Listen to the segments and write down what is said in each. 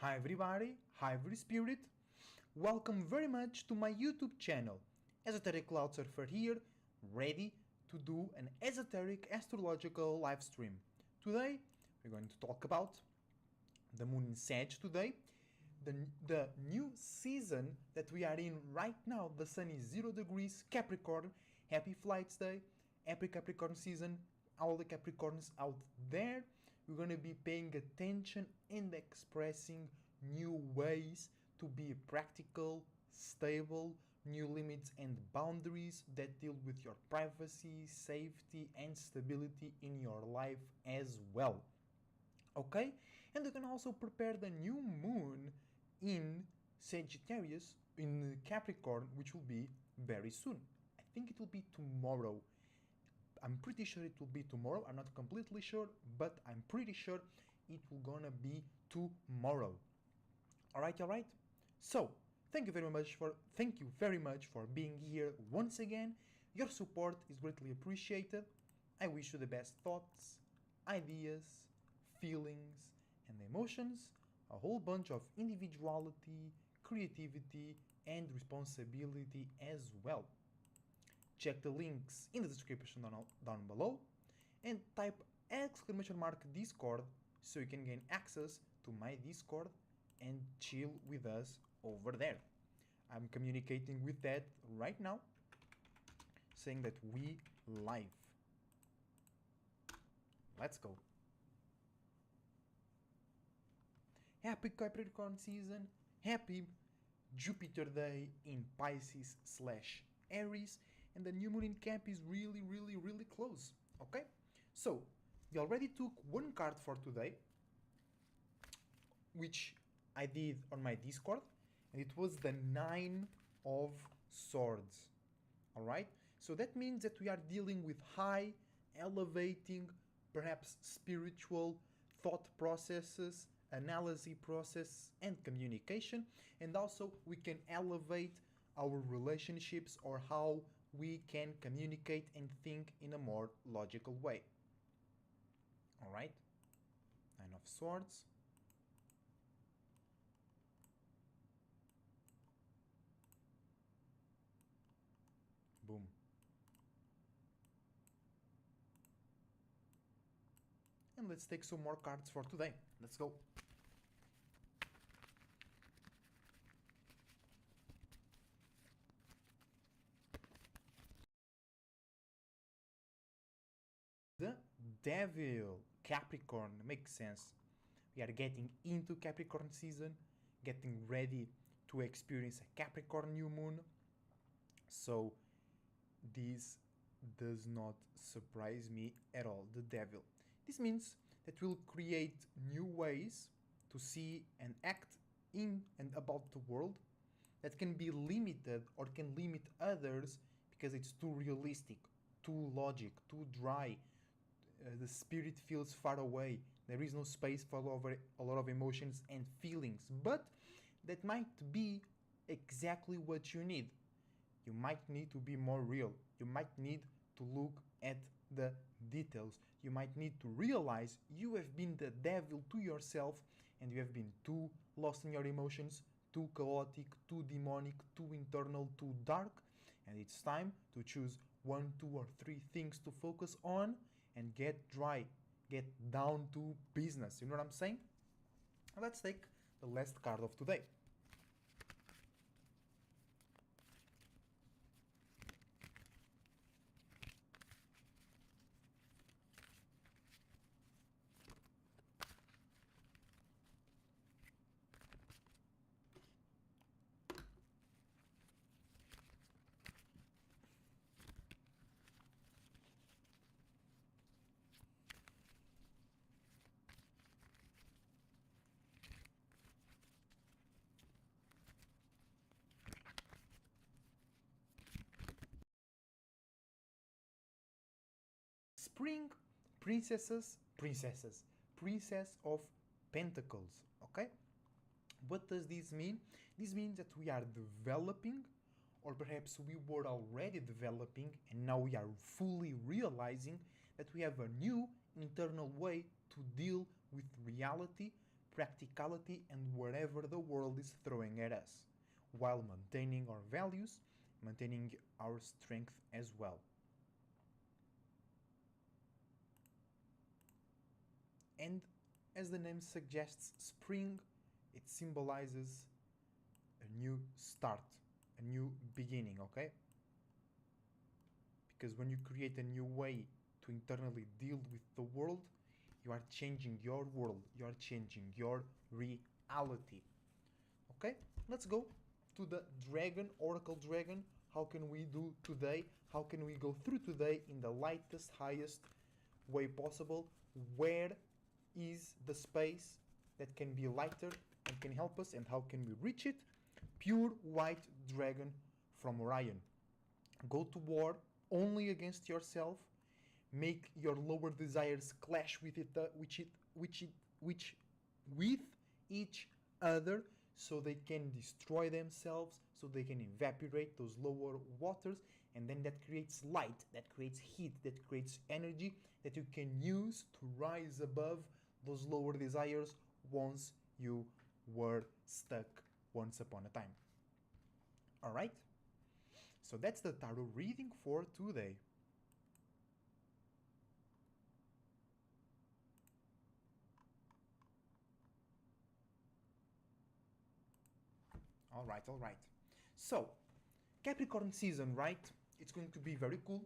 Hi everybody, hi every spirit. Welcome very much to my YouTube channel. Esoteric Cloud Surfer here, ready to do an esoteric astrological live stream. Today we're going to talk about the moon in SAG today, the new season that we are in right now. The sun is 0 degrees Capricorn. Happy flights day, happy Capricorn season, all the Capricorns out there. We're going to be paying attention and expressing new ways to be practical, stable, new limits and boundaries that deal with your privacy, safety, and stability in your life as well. Okay? And you can also prepare the new moon in Sagittarius, in Capricorn, which will be very soon. I think it will be tomorrow. I'm pretty sure it will be tomorrow. I'm not completely sure, but I'm pretty sure it will gonna be tomorrow. All right. So, thank you very much for being here once again. Your support is greatly appreciated. I wish you the best thoughts, ideas, feelings, and emotions, a whole bunch of individuality, creativity, and responsibility as well. Check the links in the description down below and type exclamation mark Discord so you can gain access to my Discord and chill with us over there. I'm communicating with that right now, saying that we live. Let's go. Happy Capricorn season, happy Jupiter day in Pisces slash Aries, and the new moon in Cap is really close. Okay? So, we already took one card for today, which I did on my Discord, and it was the Nine of Swords. Alright? So that means that we are dealing with high, elevating, perhaps spiritual thought processes, analysis process, and communication. And also, we can elevate our relationships or how we can communicate and think in a more logical way. Alright? Nine of Swords. Boom. And let's take some more cards for today. Let's go. The Devil, Capricorn, makes sense. We are getting into Capricorn season, getting ready to experience a Capricorn new moon. So this does not surprise me at all. The Devil. This means that we'll create new ways to see and act in and about the world that can be limited or can limit others because it's too realistic, too logic, too dry. The spirit feels far away. There is no space for a lot of emotions and feelings. But that might be exactly what you need. You might need to be more real. You might need to look at the details. You might need to realize you have been the devil to yourself and you have been too lost in your emotions, too chaotic, too demonic, too internal, too dark. And it's time to choose 1, 2, or 3 things to focus on and get dry, get down to business. You know what I'm saying? Let's take the last card of today. Spring Princess of Pentacles. Okay? What does this mean? This means that we are developing, or perhaps we were already developing, and now we are fully realizing that we have a new internal way to deal with reality, practicality, and whatever the world is throwing at us, while maintaining our values, maintaining our strength as well. And as the name suggests, spring, it symbolizes a new start, a new beginning, okay? Because when you create a new way to internally deal with the world, you are changing your world, you are changing your reality. Okay, let's go to the dragon, Oracle Dragon. How can we do today? How can we go through today in the lightest, highest way possible? Where is the space that can be lighter and can help us, and how can we reach it? Pure white dragon from Orion. Go to war only against yourself. Make your lower desires clash with with each other, so they can destroy themselves, so they can evaporate those lower waters, and then that creates light, that creates heat, that creates energy that you can use to rise above those lower desires once you were stuck once upon a time. All right? So that's the tarot reading for today. All right, all right. So, Capricorn season, right? It's going to be very cool.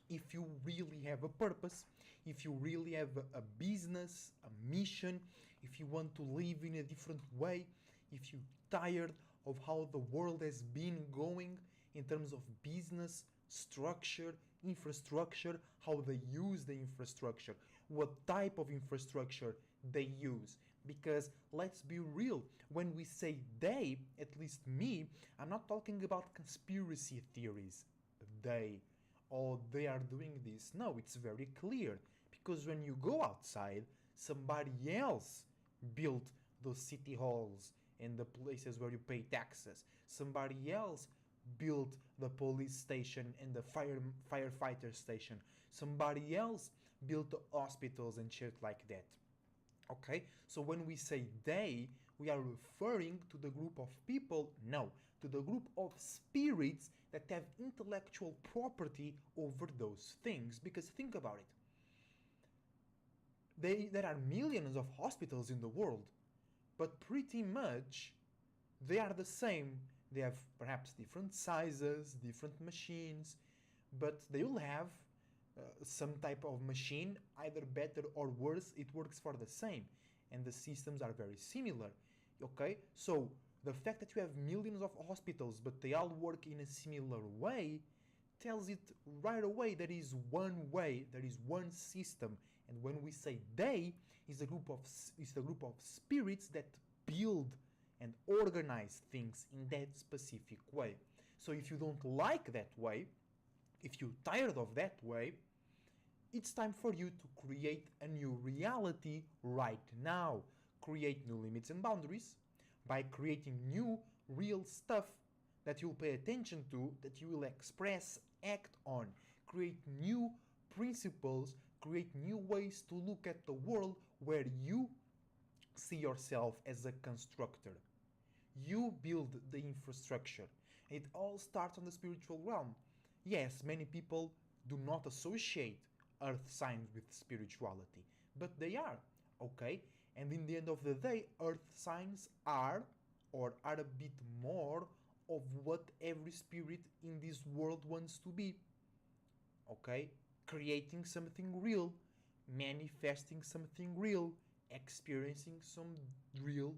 If you really have a purpose, if you really have a business, a mission, if you want to live in a different way, if you're tired of how the world has been going in terms of business, structure, infrastructure, how they use the infrastructure, what type of infrastructure they use. Because let's be real, when we say they, at least me, I'm not talking about conspiracy theories. They, or they are doing this. No, it's very clear. Because when you go outside, somebody else built those city halls and the places where you pay taxes. Somebody else built the police station and the firefighter station. Somebody else built the hospitals and shit like that. Okay, so when we say they, we are referring to the group of people, no, to the group of spirits that have intellectual property over those things. Because think about it, there are millions of hospitals in the world, but pretty much they are the same. They have perhaps different sizes, different machines, but they will have some type of machine, either better or worse, it works for the same, and the systems are very similar. Okay, so the fact that you have millions of hospitals but they all work in a similar way tells it right away there is one way, there is one system. And when we say they, is a group of spirits that build and organize things in that specific way. So if you don't like that way, if you're tired of that way, it's time for you to create a new reality right now. Create new limits and boundaries by creating new real stuff that you'll pay attention to, that you will express, act on. Create new principles, create new ways to look at the world where you see yourself as a constructor. You build the infrastructure. It all starts on the spiritual realm. Yes, many people do not associate earth signs with spirituality, but they are, okay? And in the end of the day, earth signs are, or are a bit more of what every spirit in this world wants to be, okay? Creating something real, manifesting something real, experiencing some real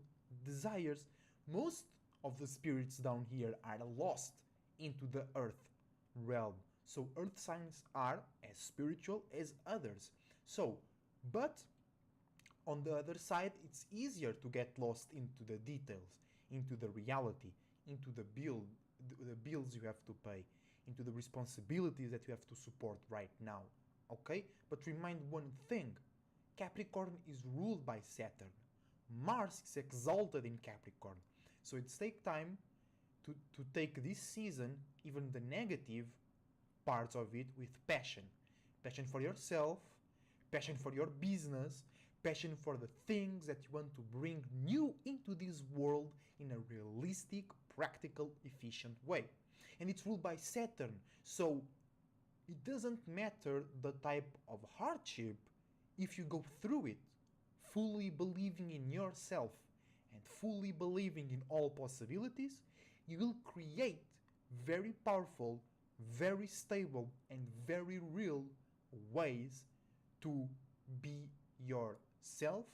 desires. Most of the spirits down here are lost into the earth realm. So earth signs are as spiritual as others. So, but on the other side, it's easier to get lost into the details, into the reality, into the bills you have to pay, into the responsibilities that you have to support right now. Okay? But remind one thing, Capricorn is ruled by Saturn. Mars is exalted in Capricorn. So it's take time to take this season, even the negative parts of it, with passion. Passion for yourself, passion for your business, passion for the things that you want to bring new into this world in a realistic, practical, efficient way. And it's ruled by Saturn, so it doesn't matter the type of hardship if you go through it, fully believing in yourself and fully believing in all possibilities, you will create very powerful, very stable, and very real ways to be yourself,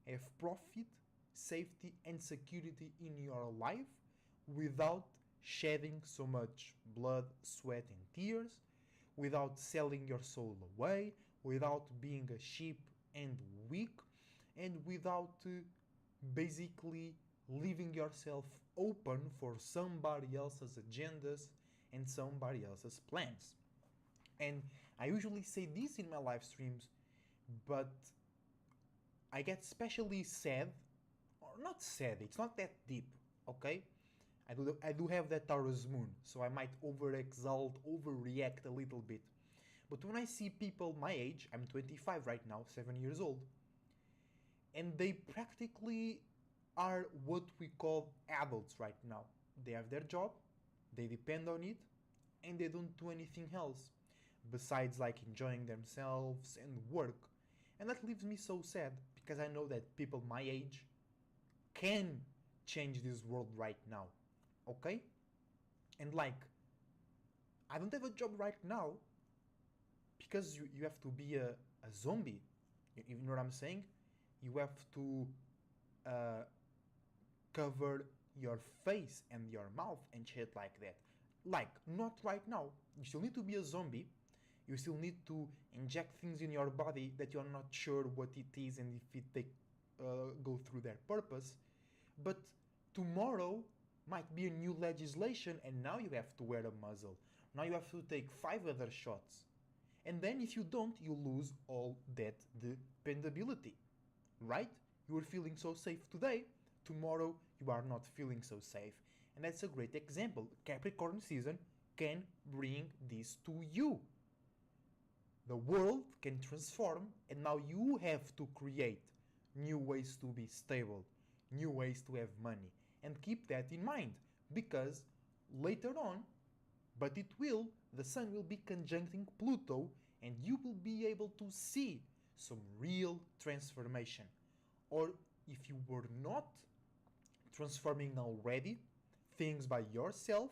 have profit, safety, and security in your life without shedding so much blood, sweat, and tears, without selling your soul away, without being a sheep and weak, and without basically leaving yourself open for somebody else's agendas and somebody else's plans. And I usually say this in my live streams, but I get especially sad, or not sad, it's not that deep, okay? I do have that Taurus moon, so I might overexalt, overreact a little bit. But when I see people my age, I'm 25 right now, 7 years old, and they practically are what we call adults right now. They have their job, they depend on it, and they don't do anything else besides like enjoying themselves and work. And that leaves me so sad because I know that people my age can change this world right now. Okay? And like, I don't have a job right now because you have to be a zombie. You know what I'm saying? You have to cover your face and your mouth and shit like that. Like, not right now. You still need to be a zombie. You still need to inject things in your body that you're not sure what it is and if they go through their purpose. But tomorrow might be a new legislation and now you have to wear a muzzle. Now you have to take 5 other shots. And then if you don't, you lose all that dependability. Right? You were feeling so safe today. Tomorrow you are not feeling so safe. And that's a great example. Capricorn season can bring this to you. The world can transform and now you have to create new ways to be stable, new ways to have money. And keep that in mind because later on, but it will, the sun will be conjuncting Pluto and you will be able to see some real transformation. Or if you were not transforming already things by yourself,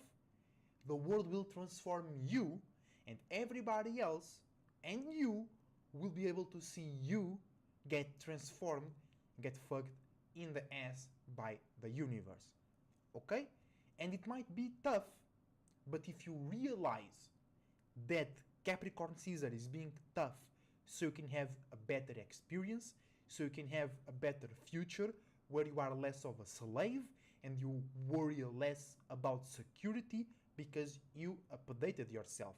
the world will transform you and everybody else and you will be able to see you get transformed, get fucked in the ass by the universe. Okay? And it might be tough, but if you realize that Capricorn season is being tough so you can have a better experience, so you can have a better future where you are less of a slave and you worry less about security because you updated yourself.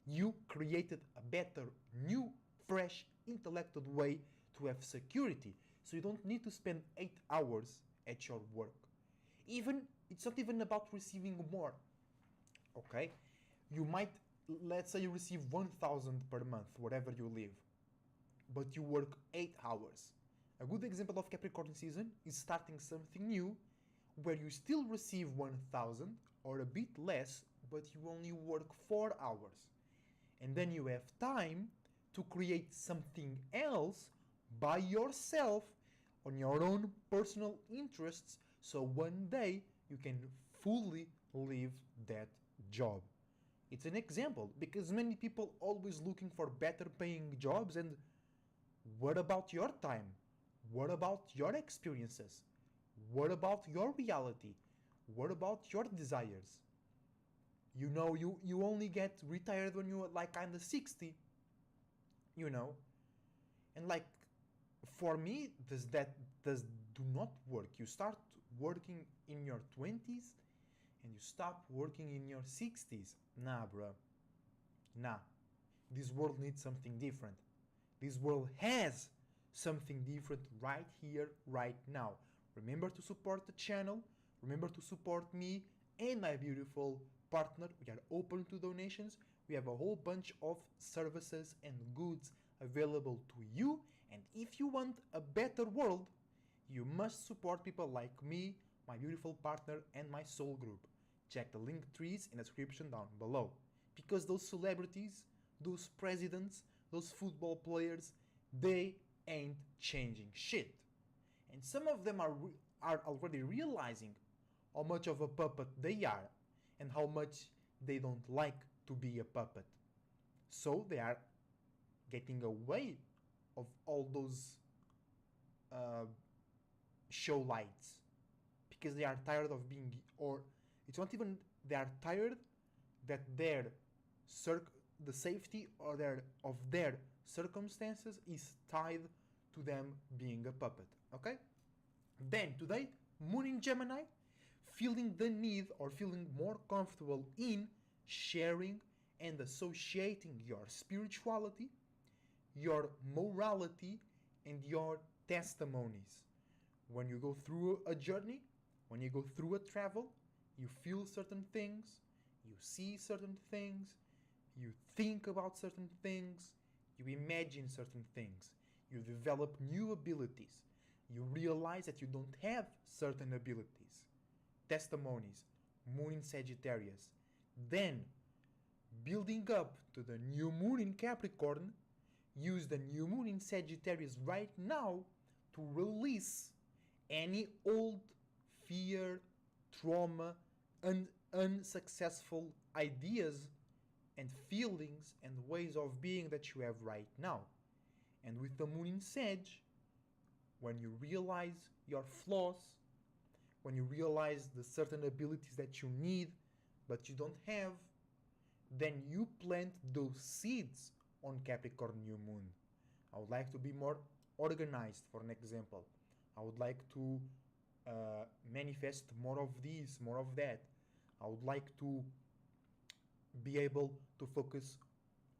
You created a better, new, fresh, intellectual way to have security. So you don't need to spend 8 hours at your work. It's not even about receiving more. Okay? You might, let's say you receive 1,000 per month, wherever you live. But you work 8 hours. A good example of Capricorn season is starting something new where you still receive 1,000 or a bit less, but you only work 4 hours. And then you have time to create something else by yourself on your own personal interests so one day you can fully leave that job. It's an example because many people always looking for better paying jobs, and what about your time? What about your experiences? What about your reality? What about your desires? You know, you only get retired when you're like kind of 60, you know? And like, for me, does do not work. You start working in your 20s and you stop working in your 60s. Nah, bro. Nah. This world needs something different. This world has something different right here, right now. Remember to support the channel. Remember to support me and my beautiful partner. We are open to donations. We have a whole bunch of services and goods available to you, And if you want a better world, you must support people like me, my beautiful partner, and my soul group. Check the link trees in the description down below. Because those celebrities, those presidents, those football players, they ain't changing shit. And some of them are already realizing how much of a puppet they are and how much they don't like to be a puppet. So they are getting away of all those uh, show lights because they are tired of being, or it's not even they are tired that the safety or their circumstances is tied to them being a puppet. Okay? Then today, Moon in Gemini, feeling the need or feeling more comfortable in sharing and associating your spirituality, your morality, and your testimonies. When you go through a journey, when you go through a travel, you feel certain things, you see certain things, you think about certain things, you imagine certain things, you develop new abilities, you realize that you don't have certain abilities. Testimonies, Moon in Sagittarius. Then, building up to the new Moon in Capricorn, use the new Moon in Sagittarius right now to release any old fear, trauma, and unsuccessful ideas and feelings and ways of being that you have right now. And with the Moon in Sag, when you realize your flaws, when you realize the certain abilities that you need but you don't have, then you plant those seeds on Capricorn New Moon. I would like to be more organized, for an example. I would like to manifest more of this, more of that. I would like to be able to focus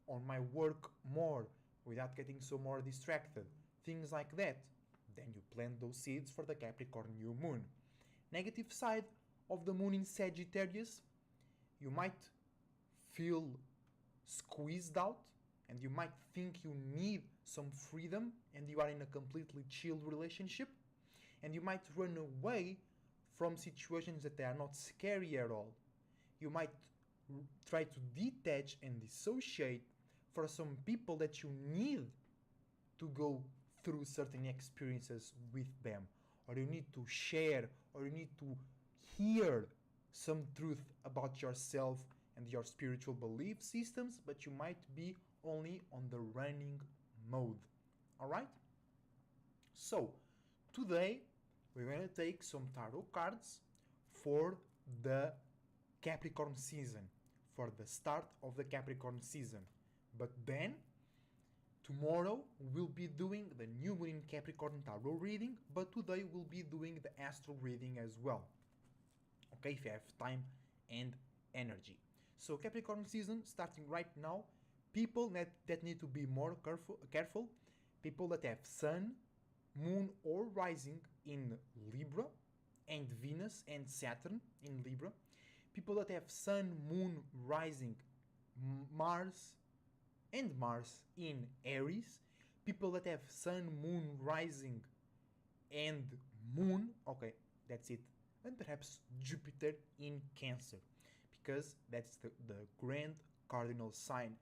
on my work more without getting so more distracted. Things like that. Then you plant those seeds for the Capricorn New Moon. Negative side of the Moon in Sagittarius, you might feel squeezed out and you might think you need some freedom and you are in a completely chilled relationship, and you might run away from situations that they are not scary at all. You might try to detach and dissociate for some people that you need to go through certain experiences with them, or you need to share, or you need to hear some truth about yourself and your spiritual belief systems, but you might be only on the running mode. Alright? So, today we're going to take some tarot cards for the Capricorn season, for the start of the Capricorn season. But then, tomorrow we'll be doing the New Moon in Capricorn tarot reading, but today we'll be doing the astral reading as well. Okay, if you have time and energy. So Capricorn season starting right now. People that need to be more careful. People that have Sun, Moon or Rising in Libra, and Venus and Saturn in Libra. People that have Sun, Moon, Rising, Mars in Aries. People that have Sun, Moon, Rising, and Moon. Okay, that's it. And perhaps Jupiter in Cancer, because that's the grand cardinal sign.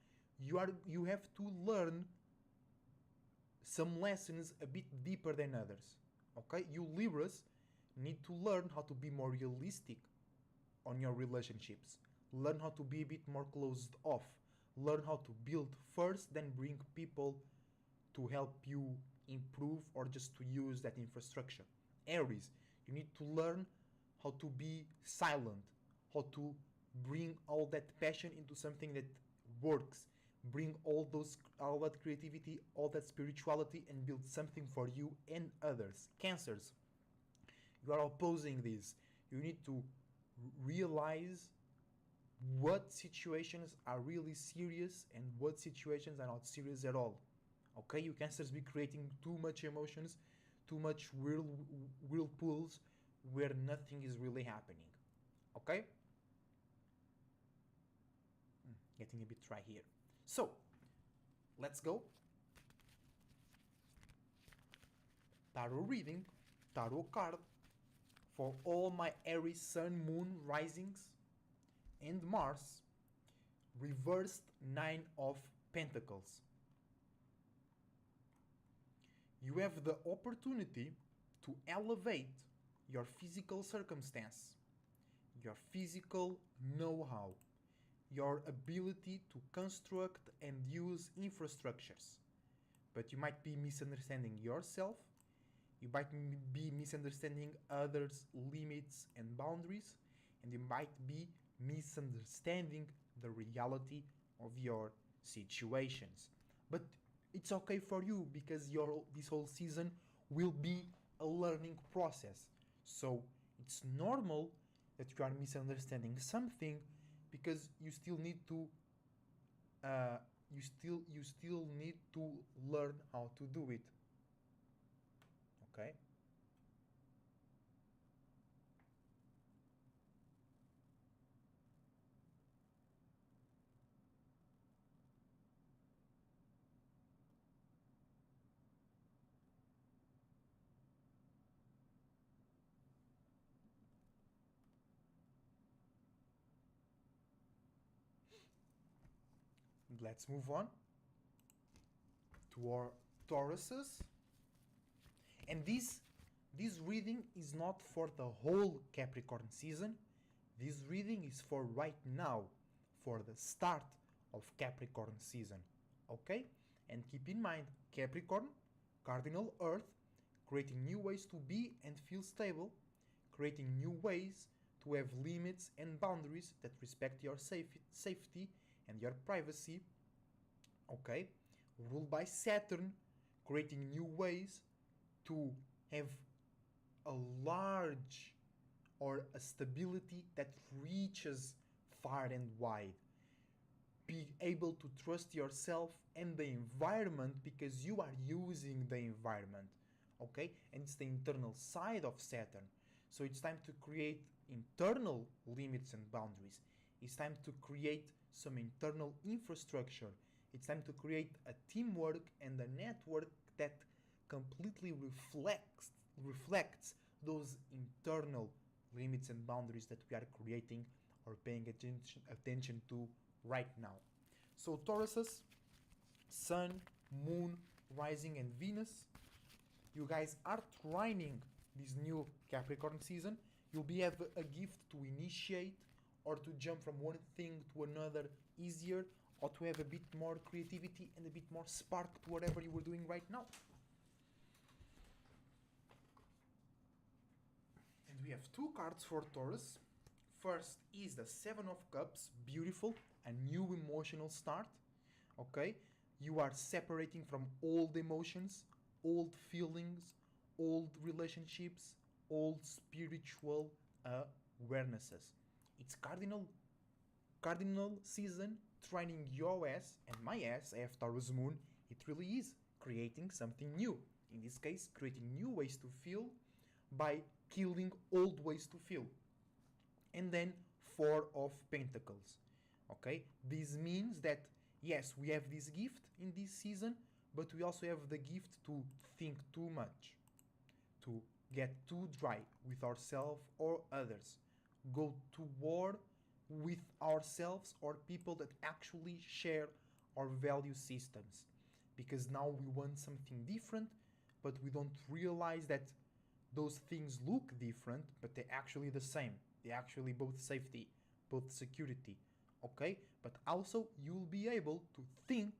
You have to learn some lessons a bit deeper than others. Okay, you Libras need to learn how to be more realistic on your relationships. Learn how to be a bit more closed off. Learn how to build first, then bring people to help you improve or just to use that infrastructure. Aries, you need to learn how to be silent, how to bring all that passion into something that works. Bring all that creativity, all that spirituality, and build something for you and others. Cancers, you are opposing this. You need to realize what situations are really serious and what situations are not serious at all. Okay, you Cancers be creating too much emotions, too much whirlpools where nothing is really happening. Okay? Getting a bit dry here. So, let's go. tarot reading, tarot card for all my Aries Sun, Moon, Risings, and Mars, reversed Nine of Pentacles. You have the opportunity to elevate your physical circumstance, your physical know-how, your ability to construct and use infrastructures. But you might be misunderstanding yourself, you might be misunderstanding others' limits and boundaries, and you might be misunderstanding the reality of your situations. But it's okay for you because this whole season will be a learning process. So it's normal that you are misunderstanding something because you still need to learn how to do it. Okay? Let's move on to our Tauruses. And this reading is not for the whole Capricorn season. This reading is for right now, for the start of Capricorn season. Okay? And keep in mind, Capricorn, cardinal Earth, creating new ways to be and feel stable, creating new ways to have limits and boundaries that respect your safety and your privacy. Okay? Ruled by Saturn, creating new ways to have a large or a stability that reaches far and wide. Be able to trust yourself and the environment because you are using the environment. Okay? And it's the internal side of Saturn. So it's time to create internal limits and boundaries. It's time to create some internal infrastructure. It's time to create a teamwork and a network that completely reflects those internal limits and boundaries that we are creating or paying attention to right now. So Tauruses, Sun, Moon, Rising, and Venus, you guys are trining this new Capricorn season. You'll be have a gift to initiate or to jump from one thing to another easier, or to have a bit more creativity and a bit more spark to whatever you were doing right now. And we have two cards for Taurus. First is the Seven of Cups, beautiful, a new emotional start. Okay, you are separating from old emotions, old feelings, old relationships, old spiritual awarenesses. It's cardinal season, training your ass and my ass. I have Taurus Moon. It really is creating something new. In this case, creating new ways to feel by killing old ways to feel. And then Four of Pentacles. Okay, this means that yes, we have this gift in this season, but we also have the gift to think too much, to get too dry with ourselves or others, go to war with ourselves or people that actually share our value systems, because now we want something different, but we don't realize that those things look different, but they're actually the same. They're actually both safety, both security. Okay, but also you'll be able to think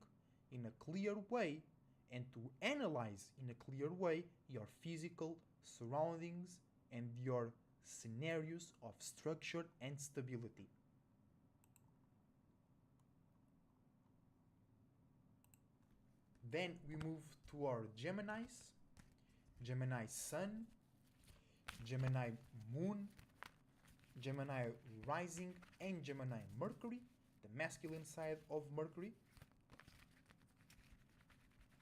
in a clear way and to analyze in a clear way your physical surroundings and your scenarios of structure and stability. Then we move to our Geminis. Gemini Sun, Gemini Moon, Gemini Rising, and Gemini Mercury, the masculine side of Mercury.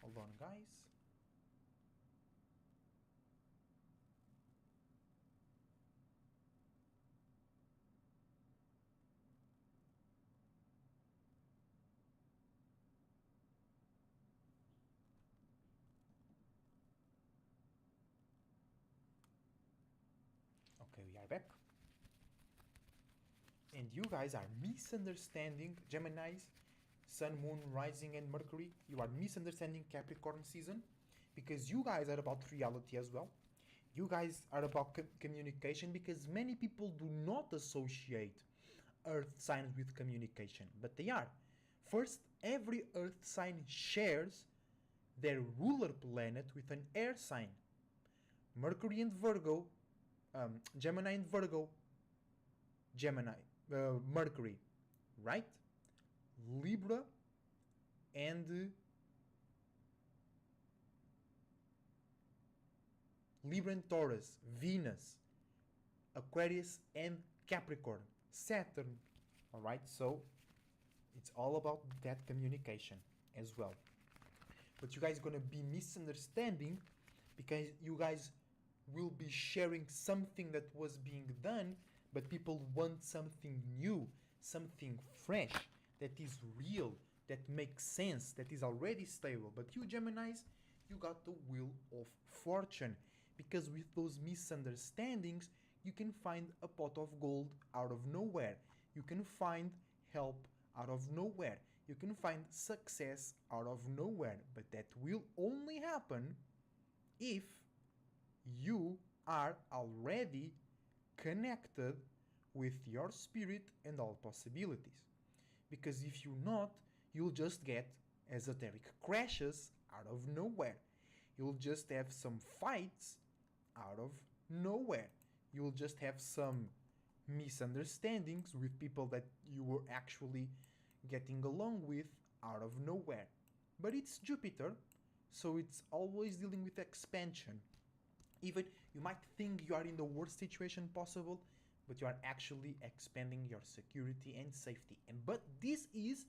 Hold on, guys. we are back. And you guys are misunderstanding Gemini's Sun, Moon, Rising, and Mercury. You are misunderstanding Capricorn season because you guys are about reality as well. You guys are about communication because many people do not associate Earth signs with communication, but they are. First, every Earth sign shares their ruler planet with an air sign. Mercury and Virgo, Gemini and Virgo, Gemini, Mercury, right? Libra and Libra and Taurus, Venus, Aquarius and Capricorn, Saturn. All right, so it's all about that communication as well. But you guys are gonna be misunderstanding because you guys will be sharing something that was being done, but people want something new, something fresh, that is real, that makes sense, that is already stable. But you Geminis, you got the wheel of fortune, because with those misunderstandings, you can find a pot of gold out of nowhere. You can find help out of nowhere. You can find success out of nowhere. But that will only happen if you are already connected with your spirit and all possibilities. Because if you're not, you'll just get esoteric crashes out of nowhere. You'll just have some fights out of nowhere. You'll just have some misunderstandings with people that you were actually getting along with out of nowhere. But it's Jupiter, so it's always dealing with expansion. Even you might think you are in the worst situation possible, but you are actually expanding your security and safety. But this is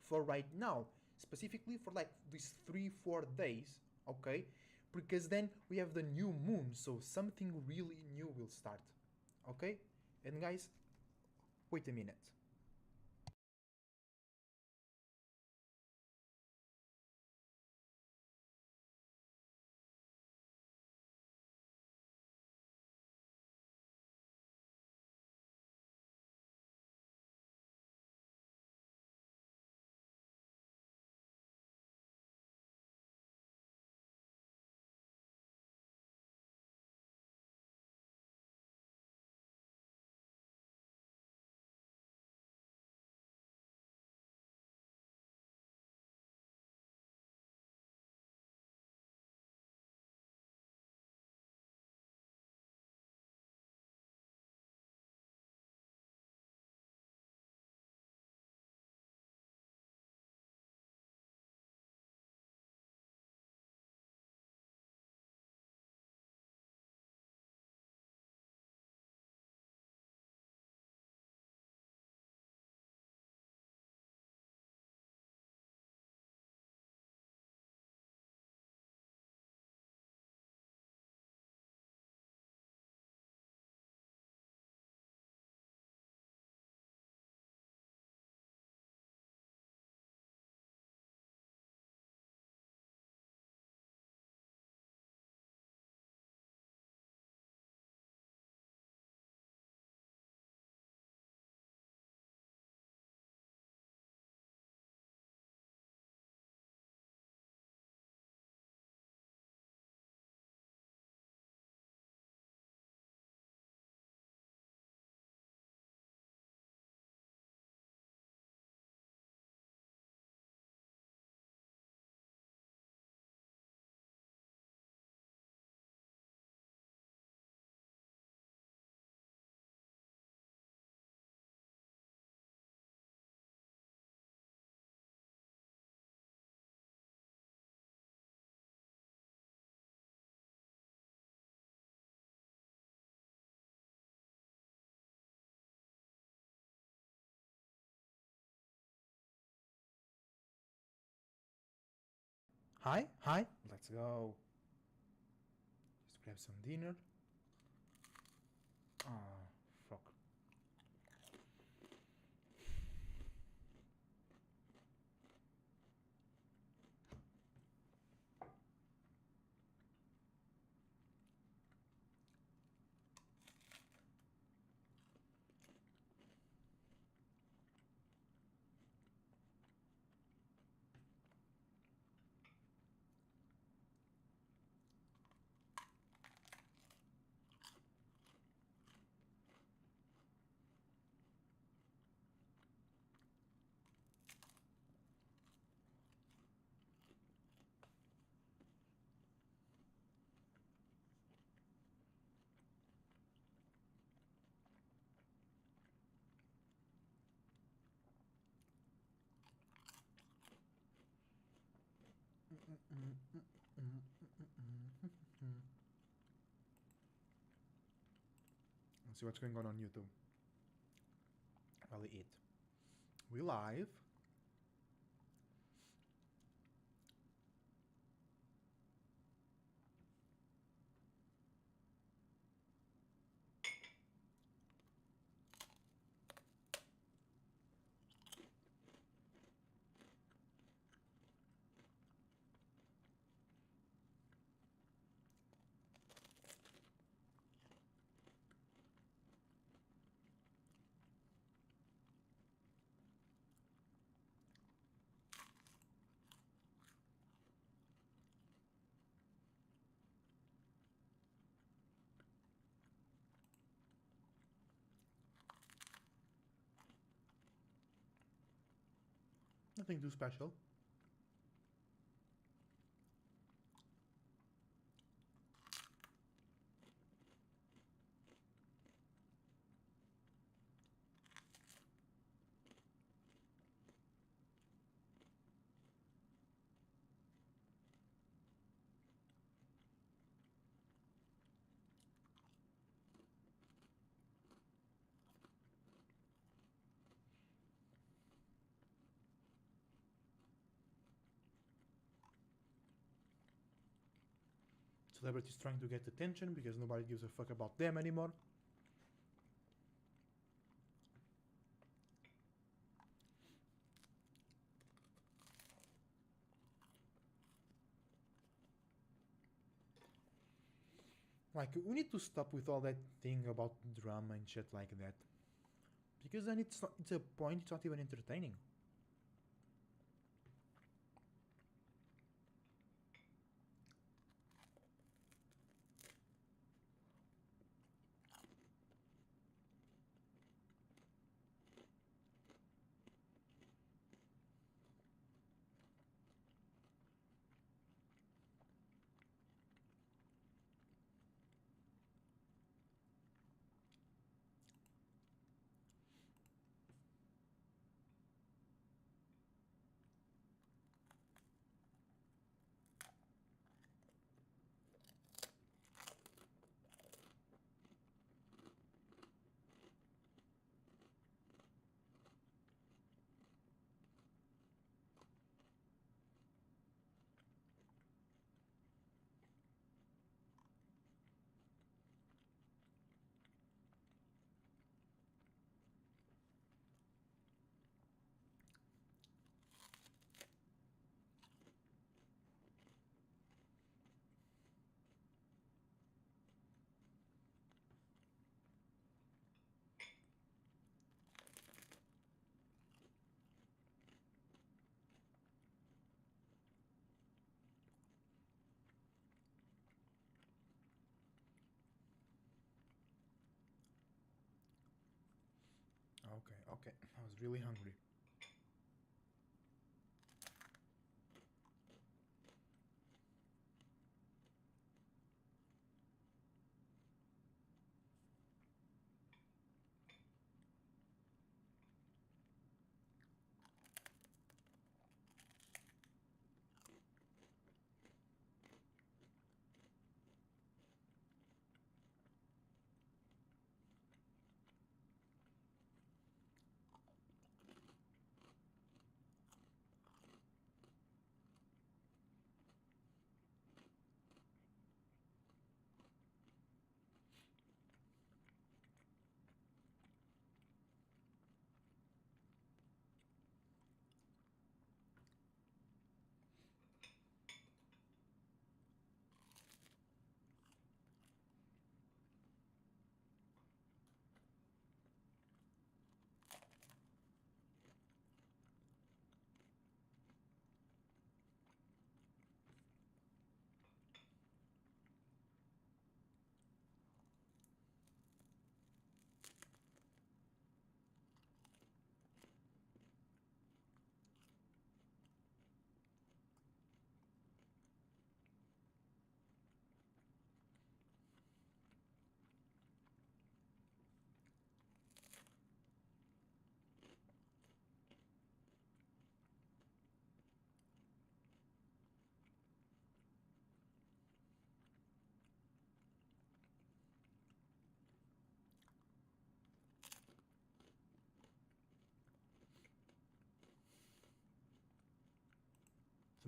for right now, specifically for like these 3-4 days, okay? Because then we have the new moon, so something really new will start, okay? And guys, wait a minute. Hi, hi, let's go. Just grab some dinner. Ah, fuck. Let's see what's going on YouTube while we eat. We live. Nothing too special. Celebrities trying to get attention because nobody gives a fuck about them anymore. Like, we need to stop with all that thing about drama and shit like that. Because then it's a point, it's not even entertaining. Okay. I was really hungry.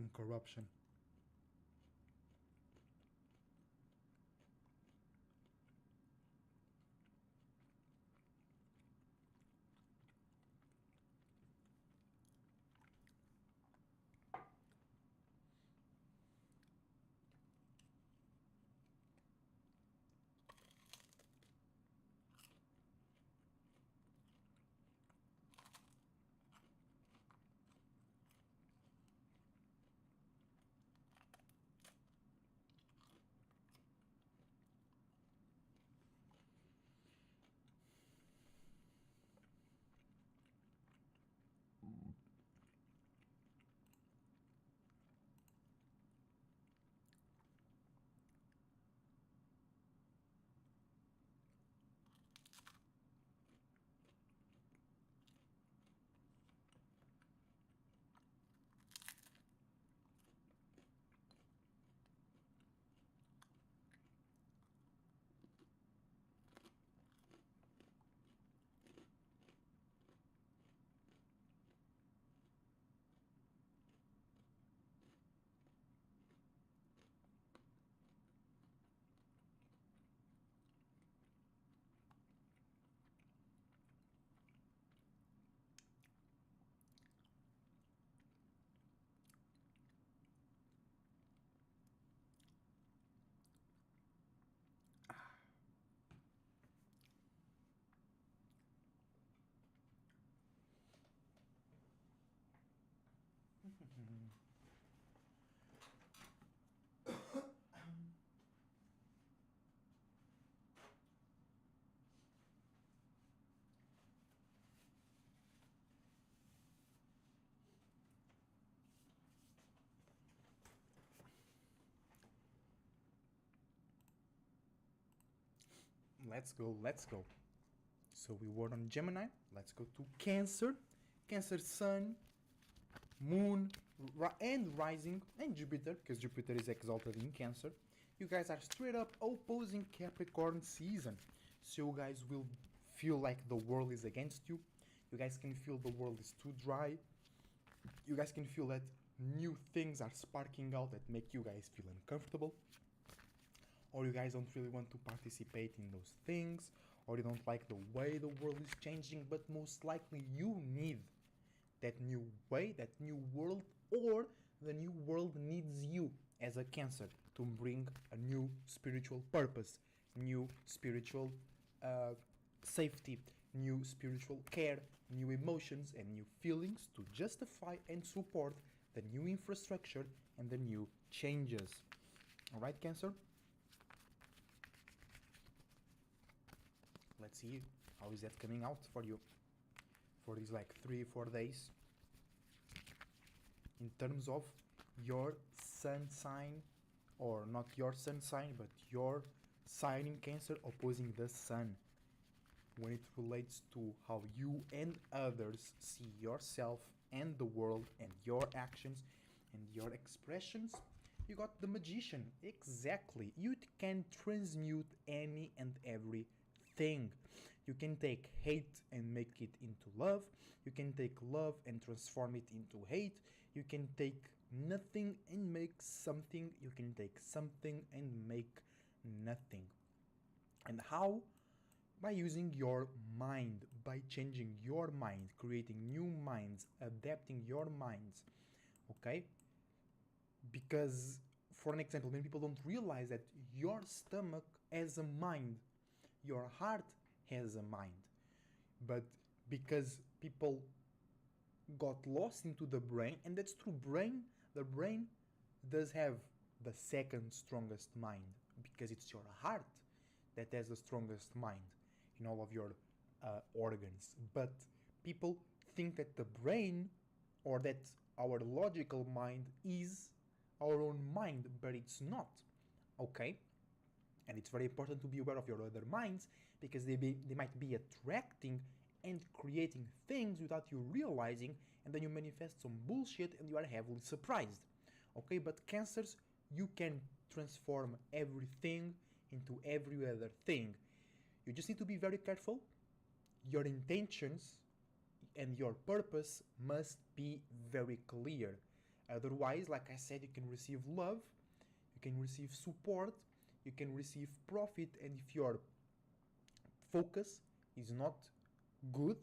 from corruption. Let's go, let's go. So we were on Gemini. Let's go to Cancer. Cancer Sun, Moon, and Rising, and Jupiter, because Jupiter is exalted in Cancer. You guys are straight up opposing Capricorn season. So you guys will feel like the world is against you. You guys can feel the world is too dry. You guys can feel that new things are sparking out that make you guys feel uncomfortable. Or you guys don't really want to participate in those things, or you don't like the way the world is changing, but most likely you need that new way, that new world, or the new world needs you as a Cancer to bring a new spiritual purpose, new spiritual safety, new spiritual care, new emotions, and new feelings to justify and support the new infrastructure and the new changes. Alright, Cancer? Let's see how is that coming out for you for these like 3-4 days in terms of your sun sign, or not your sun sign, but your sign in Cancer opposing the sun, when it relates to how you and others see yourself and the world and your actions and your expressions. You got the Magician. Exactly. You can transmute any and every thing. You can take hate and make it into love. You can take love and transform it into hate. You can take nothing and make something. You can take something and make nothing. And how? By using your mind, by changing your mind, creating new minds, adapting your minds. Okay? Because, for an example, many people don't realize that your stomach has a mind, your heart has a mind, but because people got lost into the brain, and that's true, the brain does have the second strongest mind, because it's your heart that has the strongest mind in all of your organs. But people think that the brain, or that our logical mind, is our own mind, but it's not. Okay? And it's very important to be aware of your other minds, because they might be attracting and creating things without you realizing, and then you manifest some bullshit and you are heavily surprised. Okay, but Cancers, you can transform everything into every other thing. You just need to be very careful. Your intentions and your purpose must be very clear. Otherwise, like I said, you can receive love, you can receive support, you can receive profit, and if your focus is not good,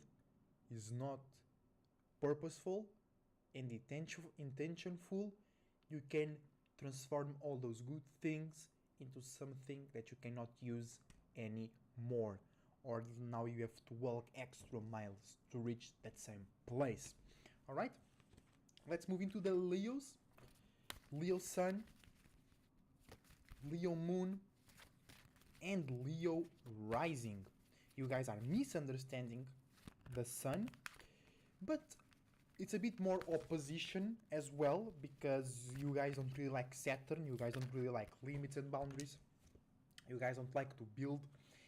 is not purposeful and intentionful, you can transform all those good things into something that you cannot use anymore, or now you have to walk extra miles to reach that same place. All right, let's move into the Leos. Leo Sun, Leo Moon, and Leo Rising. You guys are misunderstanding the Sun, but it's a bit more opposition as well, because you guys don't really like Saturn, you guys don't really like limits and boundaries, you guys don't like to build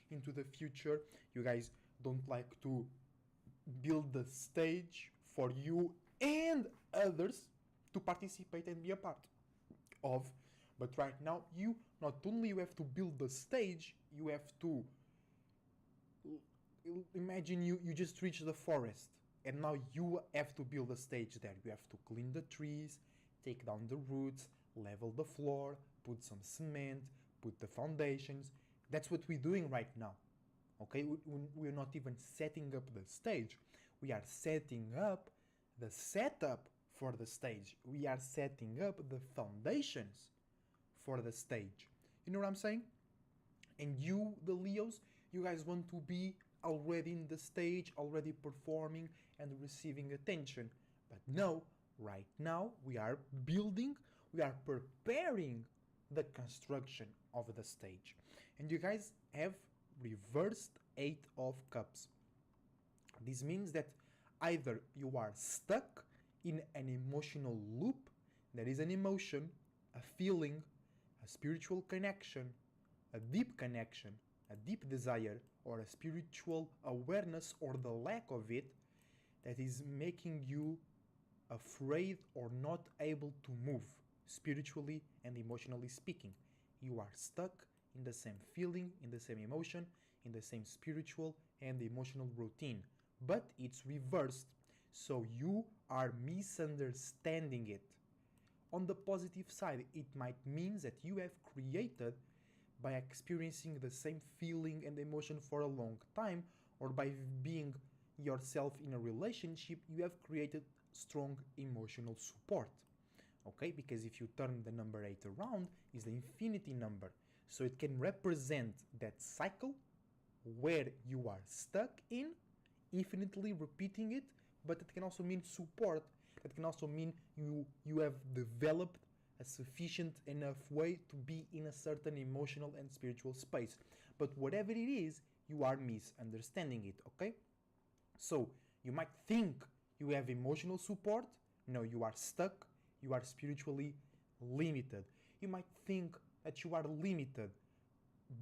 into the future, you guys don't like to build the stage for you and others to participate and be a part of. But right now, you not only you have to build the stage, you have to imagine you just reach the forest, and now you have to build a stage there. You have to clean the trees, take down the roots, level the floor, put some cement, put the foundations. That's what we're doing right now. Okay, we're not even setting up the stage. We are setting up the setup for the stage. We are setting up the foundations for the stage. You know what I'm saying? And you, the Leos, you guys want to be already in the stage, already performing and receiving attention. But no, right now we are building, we are preparing the construction of the stage. And you guys have reversed 8 of Cups. This means that either you are stuck in an emotional loop, there is an emotion, a feeling, a spiritual connection, a deep connection, a deep desire, or a spiritual awareness, or the lack of it, that is making you afraid or not able to move spiritually and emotionally speaking. You are stuck in the same feeling, in the same emotion, in the same spiritual and emotional routine, but it's reversed, so you are misunderstanding it. On the positive side, it might mean that you have created, by experiencing the same feeling and emotion for a long time, or by being yourself in a relationship, you have created strong emotional support. Okay, because if you turn the number 8 around, is the infinity number, so it can represent that cycle where you are stuck in, infinitely repeating it, but it can also mean support. That can also mean you have developed a sufficient enough way to be in a certain emotional and spiritual space. But whatever it is, you are misunderstanding it, okay? So you might think you have emotional support. No, you are stuck. You are spiritually limited. You might think that you are limited,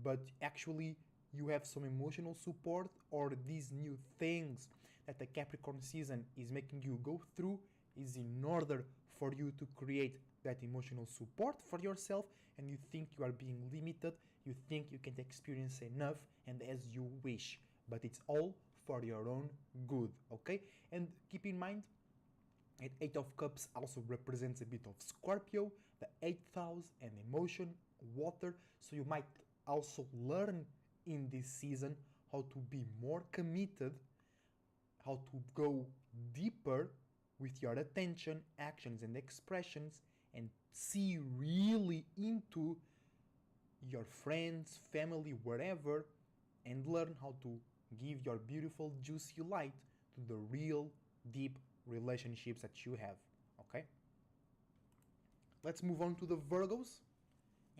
but actually you have some emotional support, or these new things that the Capricorn season is making you go through is in order for you to create that emotional support for yourself, and you think you are being limited, you think you can't experience enough and as you wish, but it's all for your own good, okay? And keep in mind, the 8 of Cups also represents a bit of Scorpio, the 8th house and emotion, water, so you might also learn in this season how to be more committed, how to go deeper with your attention, actions and expressions, and see really into your friends, family, wherever, and learn how to give your beautiful juicy light to the real deep relationships that you have, okay? Let's move on to the Virgos.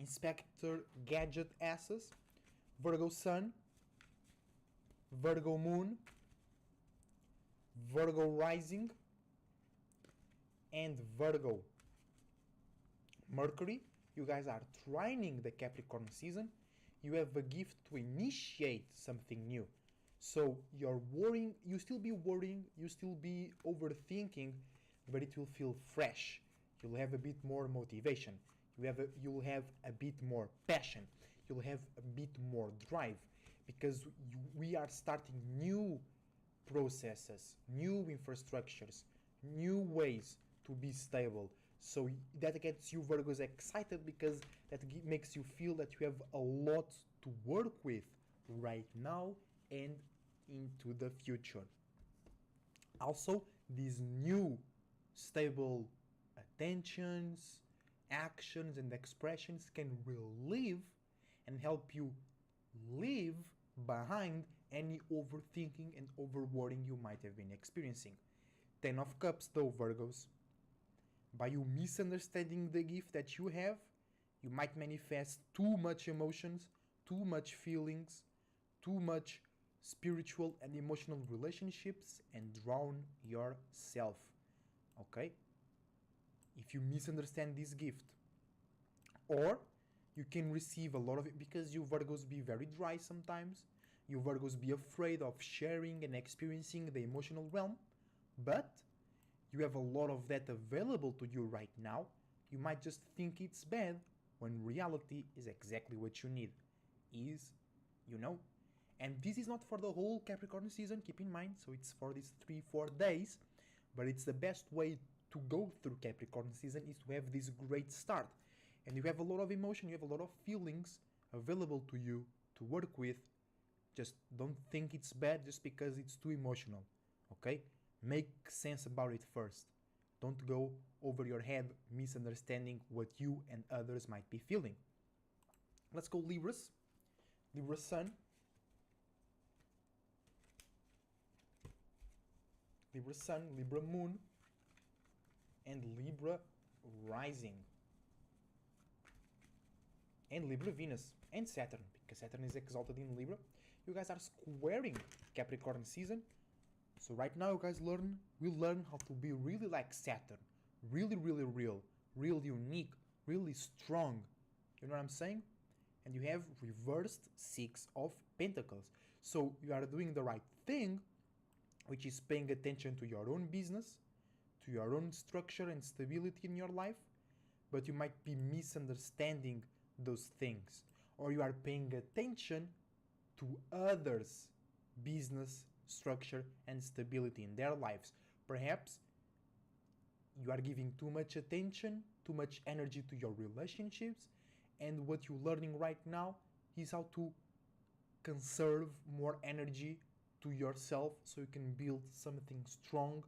Inspector Gadget asses. Virgo Sun, Virgo Moon, Virgo Rising, and Virgo Mercury. You guys are trining the Capricorn season. You have a gift to initiate something new. So you're worrying, you still be worrying, you still be overthinking, but it will feel fresh. You'll have a bit more motivation. You'll have a bit more passion. You'll have a bit more drive, because we are starting new processes, new infrastructures, new ways to be stable, So that gets you Virgos excited because that makes you feel that you have a lot to work with right now and into the future. Also, these new stable attentions, actions, and expressions can relieve and help you leave behind any overthinking and overworrying you might have been experiencing. Ten of Cups, though, Virgos. By you misunderstanding the gift that you have, you might manifest too much emotions, too much feelings, too much spiritual and emotional relationships and drown yourself. Okay? If you misunderstand this gift, or you can receive a lot of it because you Virgos be very dry sometimes. You Virgos be afraid of sharing and experiencing the emotional realm, but you have a lot of that available to you right now. You might just think it's bad when reality is exactly what you need. Is, you know? And this is not for the whole Capricorn season, keep in mind, so it's for these 3-4 days, but it's the best way to go through Capricorn season is to have this great start. And you have a lot of emotion, you have a lot of feelings available to you to work with. Just don't think it's bad just because it's too emotional, okay? Make sense about it first. Don't go over your head misunderstanding what you and others might be feeling. Let's go Libras. Libra Sun. Libra Sun, Libra Moon, and Libra Rising. And Libra Venus and Saturn, because Saturn is exalted in Libra. You guys are squaring Capricorn season. So right now you guys will learn how to be really like Saturn. Really, really real. Real unique. Really strong. You know what I'm saying? And you have reversed 6 of Pentacles. So you are doing the right thing, which is paying attention to your own business, to your own structure and stability in your life, but you might be misunderstanding those things, or you are paying attention to others' business structure and stability in their lives. Perhaps you are giving too much attention, too much energy to your relationships, and what you're learning right now is how to conserve more energy to yourself so you can build something strong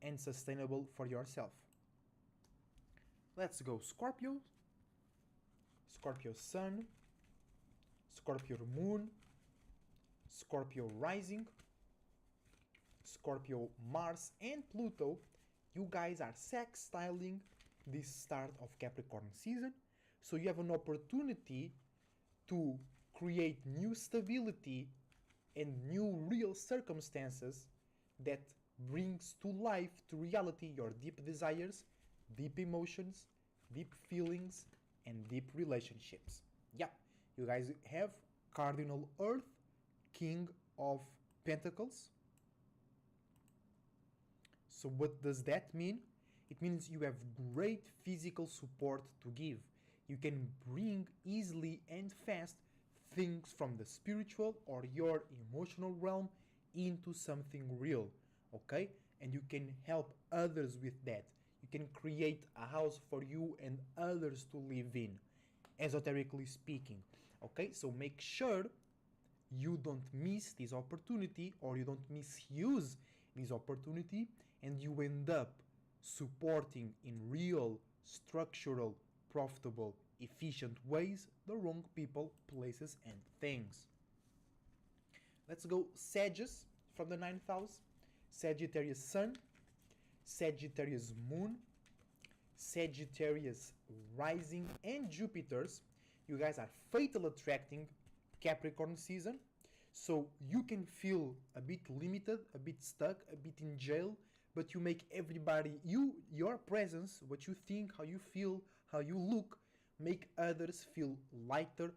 and sustainable for yourself. Let's go Scorpio. Scorpio Sun, Scorpio Moon, Scorpio Rising, Scorpio Mars, and Pluto. You guys are sextiling this start of Capricorn season, so you have an opportunity to create new stability and new real circumstances that brings to life, to reality, your deep desires, deep emotions, deep feelings, and deep relationships. Yeah, you guys have Cardinal Earth, King of Pentacles. So what does that mean? It means you have great physical support to give. You can bring easily and fast things from the spiritual or your emotional realm into something real, okay? And you can help others with that. You can create a house for you and others to live in, esoterically speaking, okay? So make sure you don't miss this opportunity or you don't misuse this opportunity and you end up supporting in real, structural, profitable, efficient ways the wrong people, places, and things. Let's go Sagittarius from the 9th house. Sagittarius Sun, Sagittarius Moon, Sagittarius Rising, and Jupiter's. You guys are fatal attracting Capricorn season. So you can feel a bit limited, a bit stuck, a bit in jail, but you make everybody, your presence, what you think, how you feel, how you look, make others feel lighter,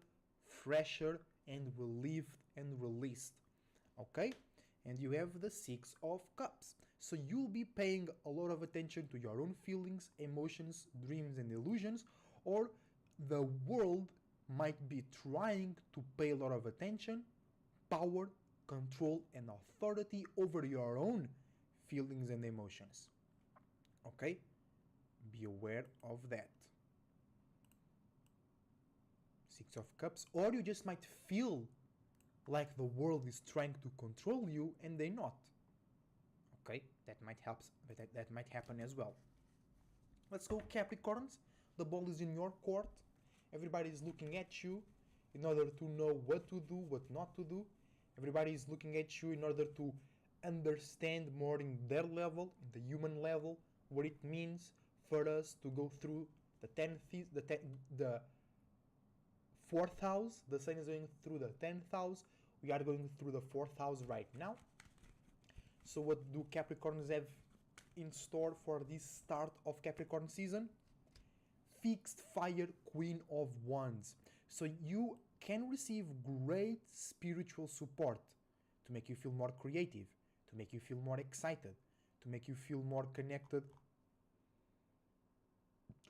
fresher, and relieved and released. Okay? And you have the 6 of Cups. So you'll be paying a lot of attention to your own feelings, emotions, dreams, and illusions, or the world might be trying to pay a lot of attention, power, control, and authority over your own feelings and emotions. Okay? Be aware of that. Six of Cups, or you just might feel like the world is trying to control you and they're not. Okay, that might help, but that might happen as well. Let's go Capricorns. The ball is in your court. Everybody is looking at you in order to know what to do, what not to do. Everybody is looking at you in order to understand more in their level, in the human level, what it means for us to go through the 4th house. The sun is going through the 10th house. We are going through the 4th house right now. So what do Capricorns have in store for this start of Capricorn season? Fixed fire, Queen of Wands. So you can receive great spiritual support to make you feel more creative, to make you feel more excited, to make you feel more connected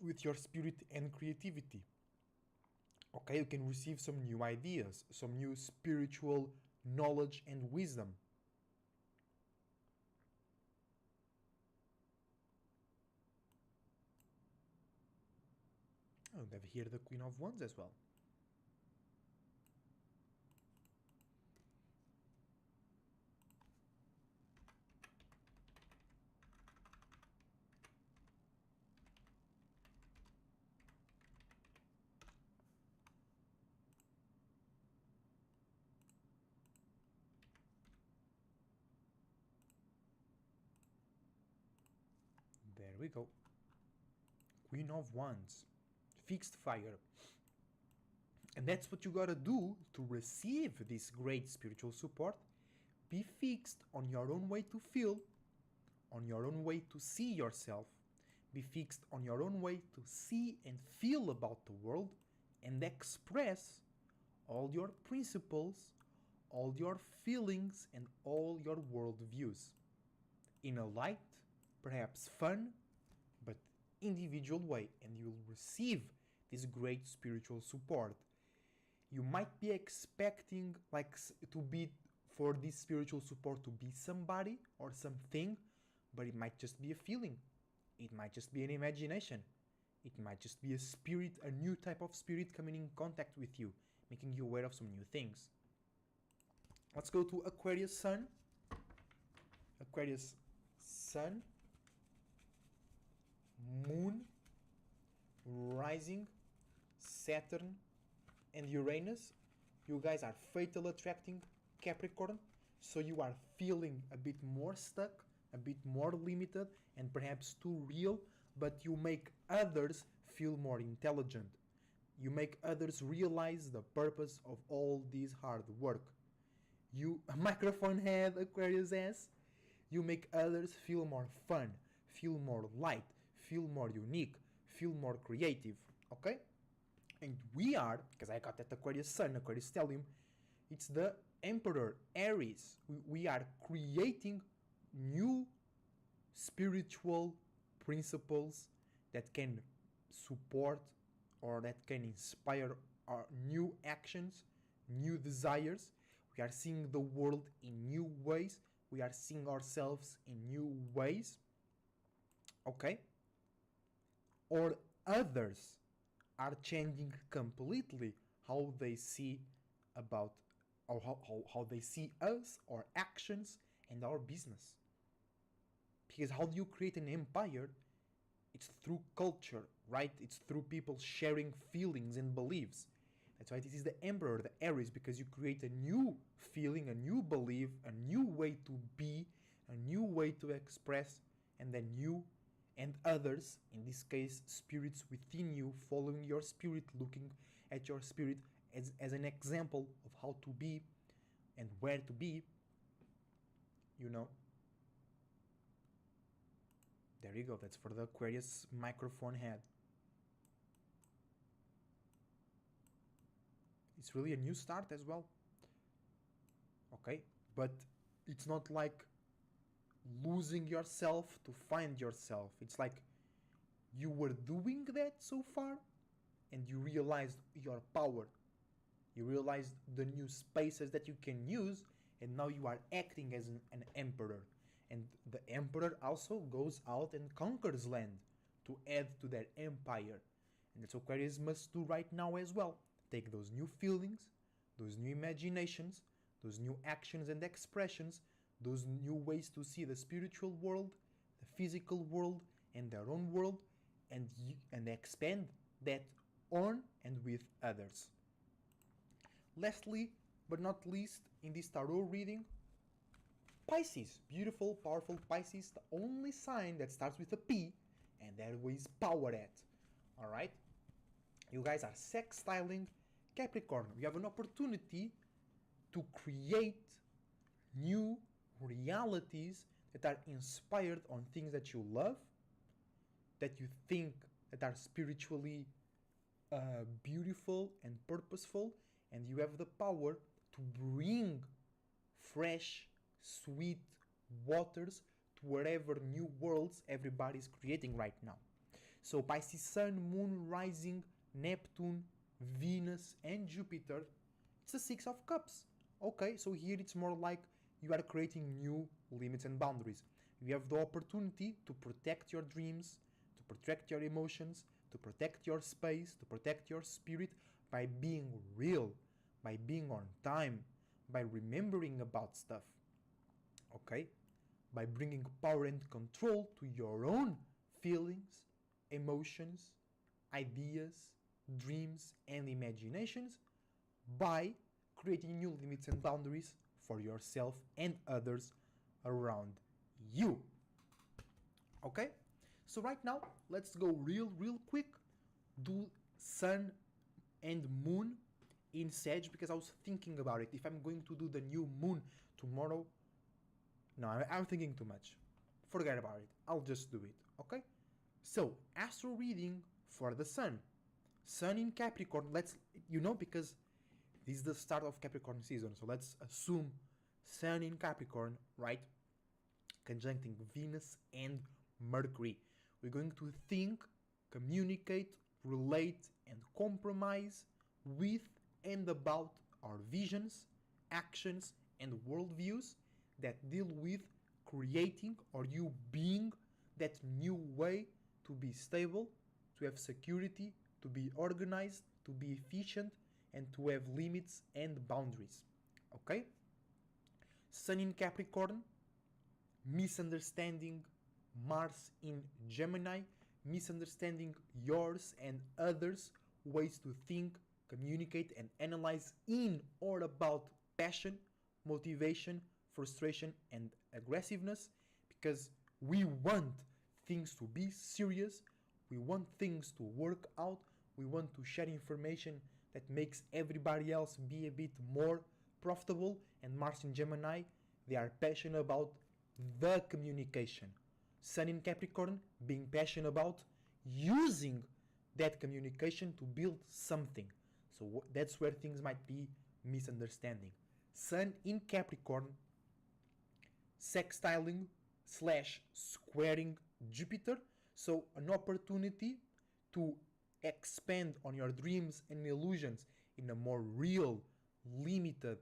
with your spirit and creativity. Okay, you can receive some new ideas, some new spiritual knowledge and wisdom. Oh, and have here the Queen of Wands as well. There we go. Queen of Wands. Fixed fire. And that's what you gotta do to receive this great spiritual support. Be fixed on your own way to feel, on your own way to see yourself. Be fixed on your own way to see and feel about the world and express all your principles, all your feelings, and all your worldviews in a light, perhaps fun, but individual way, and you'll receive this great spiritual support. You might be expecting to be for this spiritual support to be somebody or something, but it might just be a feeling. It might just be an imagination. It might just be a spirit, a new type of spirit coming in contact with you, making you aware of some new things. Let's go to Aquarius Sun. Aquarius Sun, Moon, Rising, Saturn, and Uranus. You guys are fatal attracting Capricorn, so you are feeling a bit more stuck, a bit more limited, and perhaps too real, but you make others feel more intelligent. You make others realize the purpose of all this hard work. You, a microphone head, Aquarius S, you make others feel more fun, feel more light, feel more unique, feel more creative, okay? And we are, because I got that Aquarius Sun, Aquarius Stellium, it's the Emperor, Aries. We are creating new spiritual principles that can support or that can inspire our new actions, new desires. We are seeing the world in new ways. We are seeing ourselves in new ways. Okay? Or others are changing completely how they see about, or how they see us, our actions, and our business. Because how do you create an empire? It's through culture, right? It's through people sharing feelings and beliefs. That's why this is the Emperor, the Aries, because you create a new feeling, a new belief, a new way to be, a new way to express, and then you and others, in this case, spirits within you, following your spirit, looking at your spirit as an example of how to be and where to be, you know. There you go, that's for the Aquarius microphone head. It's really a new start as well. Okay, but it's not like losing yourself to find yourself. It's like you were doing that so far and you realized your power. You realized the new spaces that you can use, and now you are acting as an emperor. And the emperor also goes out and conquers land to add to their empire. And that's what Aquarius must do right now as well. Take those new feelings, those new imaginations, those new actions and expressions, those new ways to see the spiritual world, the physical world, and their own world, and expand that on and with others. Lastly, but not least, in this tarot reading, Pisces, beautiful, powerful Pisces, the only sign that starts with a P, and there is power at. Alright? You guys are sextiling Capricorn. You have an opportunity to create new realities that are inspired on things that you love, that you think that are spiritually beautiful and purposeful, and you have the power to bring fresh, sweet waters to wherever new worlds everybody's creating right now. So Pisces Sun, Moon, Rising, Neptune, Venus, and Jupiter, it's the Six of Cups. Okay, so here it's more like you are creating new limits and boundaries. You have the opportunity to protect your dreams, to protect your emotions, to protect your space, to protect your spirit by being real, by being on time, by remembering about stuff. Okay? By bringing power and control to your own feelings, emotions, ideas, dreams, and imaginations by creating new limits and boundaries for yourself and others around you. Okay? So right now, let's go real quick. Do Sun and Moon in SAG, because I was thinking about it. If I'm going to do the new Moon tomorrow, no, I'm thinking too much. Forget about it. I'll just do it. Okay? So, astro reading for the Sun. Sun in Capricorn. Let's, because this is the start of Capricorn season. So let's assume Sun in Capricorn, right? Conjuncting Venus and Mercury. We're going to think, communicate, relate, and compromise with and about our visions, actions, and worldviews that deal with creating or you being that new way to be stable, to have security, to be organized, to be efficient, and to have limits and boundaries. Okay? Sun in Capricorn, misunderstanding Mars in Gemini, misunderstanding yours and others' ways to think, communicate, and analyze in or about passion, motivation, frustration, and aggressiveness, because we want things to be serious, we want things to work out, we want to share information that makes everybody else be a bit more profitable. And Mars in Gemini, they are passionate about the communication. Sun in Capricorn, being passionate about using that communication to build something. So that's where things might be misunderstanding. Sun in Capricorn, sextiling / squaring Jupiter. So an opportunity to expand on your dreams and illusions in a more real, limited,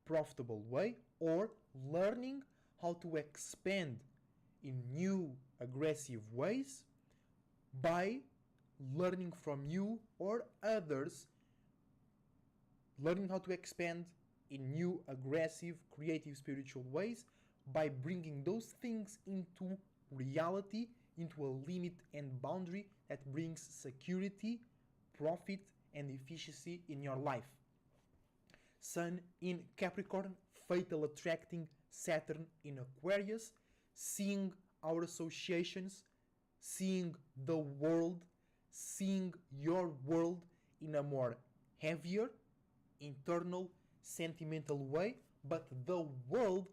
profitable way, or learning how to expand in new, aggressive ways by learning from you or others, learning how to expand in new, aggressive, creative, spiritual ways by bringing those things into reality, into a limit and boundary that brings security, profit, and efficiency in your life. Sun in Capricorn, fatal attracting Saturn in Aquarius, seeing our associations, seeing the world, seeing your world in a more heavier, internal, sentimental way, but the world